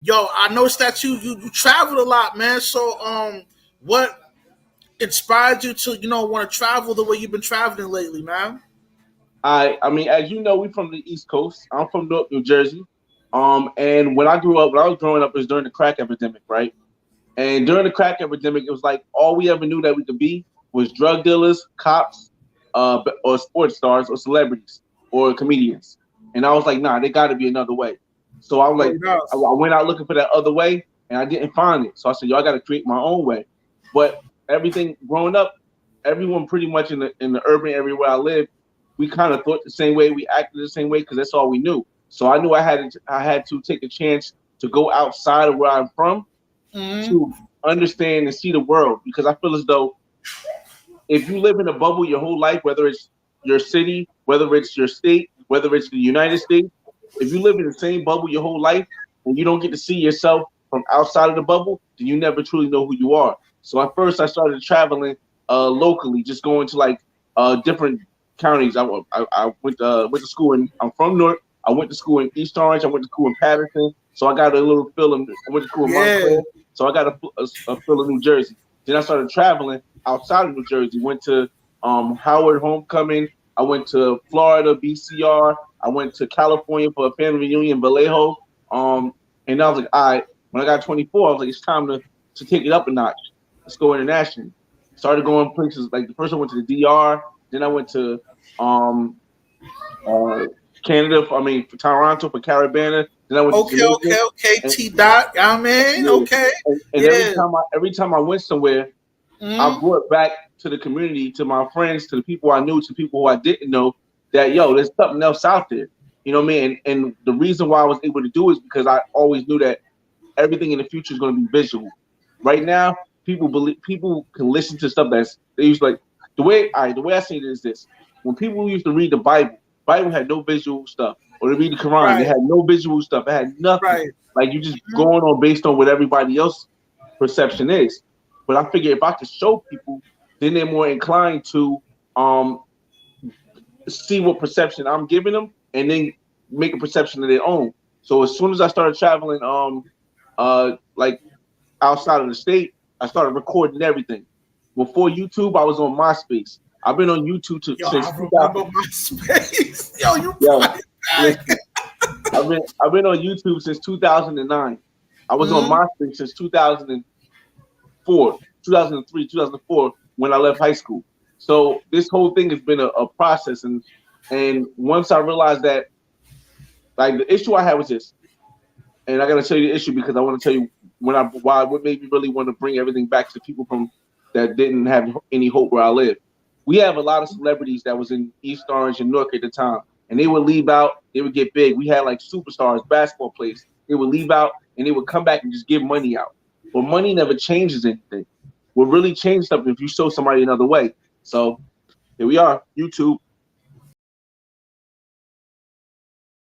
Yo, I noticed that you traveled a lot, man. So what inspired you to want to travel the way you've been traveling lately, man? I mean, as you know, we from the East Coast. I'm from Newark, New Jersey. And when I grew up, when I was growing up, it was during the crack epidemic, right? And during the crack epidemic, it was like all we ever knew that we could be was drug dealers, cops, or sports stars, or celebrities, or comedians. And I was like, nah, there got to be another way. So I was Oh, like, yes. I went out looking for that other way, and I didn't find it. So I said, yo, I got to create my own way. But everything growing up, everyone pretty much in the urban area where I live, we kind of thought the same way, we acted the same way because that's all we knew. So I knew I had to take a chance to go outside of where I'm from Mm-hmm. to understand and see the world because I feel as though if you live in a bubble your whole life, whether it's your city, whether it's your state, whether it's the United States, if you live in the same bubble your whole life and you don't get to see yourself from outside of the bubble, then you never truly know who you are. So at first I started traveling locally, just going to like different counties. I went to school in I'm from North. I went to school in East Orange. I went to school in Patterson. So I got a little feel of. I went to school in Yeah. Montclair. So I got a feel of New Jersey. Then I started traveling outside of New Jersey. Went to Howard Homecoming. I went to Florida, BCR. I went to California for a family reunion, Vallejo. Um, and I was like, all right. When I got 24, I was like, it's time to take it up a notch. Let's go internationally. Started going places like the first I went to the DR. Then I went to um, uh, Canada. For Toronto for Caribana. Then I went to Okay, Jamaica. okay, okay. And, T dot. I mean, yeah, okay. and Yeah. every time I went somewhere, I Mm-hmm. brought back to the community, to my friends, to the people I knew, to people who I didn't know, that yo, there's something else out there. You know what I mean? And the reason why I was able to do it is because I always knew that everything in the future is going to be visual. Right now, people can listen to stuff that's they used to like the way I see it is this: when people used to read the Bible had no visual stuff, or to read the Quran, they Right. had no visual stuff. It had nothing. Right. Like you just Mhm. going on based on what everybody else perception is. But I figure if I could show people, then they're more inclined to um see what perception I'm giving them, and then make a perception of their own. So as soon as I started traveling, like outside of the state, I started recording everything. Before YouTube, I was on MySpace. I've been on YouTube Yo, since I 2000. remember my space. Yo, you Yo, brought it back. listen, I've been on YouTube since 2009. I was on Mm-hmm. MySpace since 2004, 2003, 2004 when I left high school. So this whole thing has been a process, and once I realized that, like the issue I had was this, and I got to tell you the issue because I want to tell you what made me really want to bring everything back to people from that didn't have any hope where I live. We have a lot of celebrities that was in East Orange and Newark at the time, and they would leave out, they would get big. We had like superstars, basketball players. They would leave out and they would come back and just give money out. But money never changes anything. What really changed stuff if you show somebody another way. So here we are, YouTube.